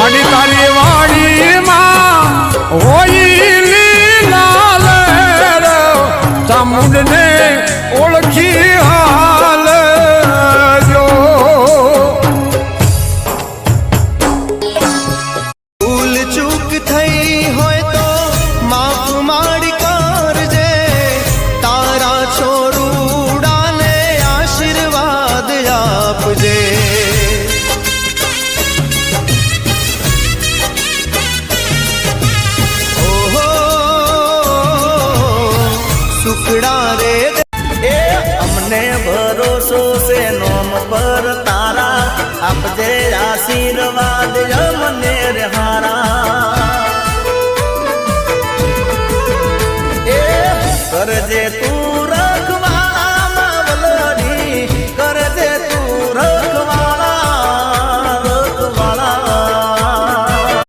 માડી તારી વાડીમાં હોઈ લાલ ચામુંડને ઓળખી હાલ જો ભૂલ ચૂક થઈ હોય તો માફ માડી કરજે તારા છોરુડાને આશીર્વાદ આપજે સુખડા રે એ અમને ભરોસો છે નોમ પર તારા આપજે આશીર્વાદ અમને રે હારા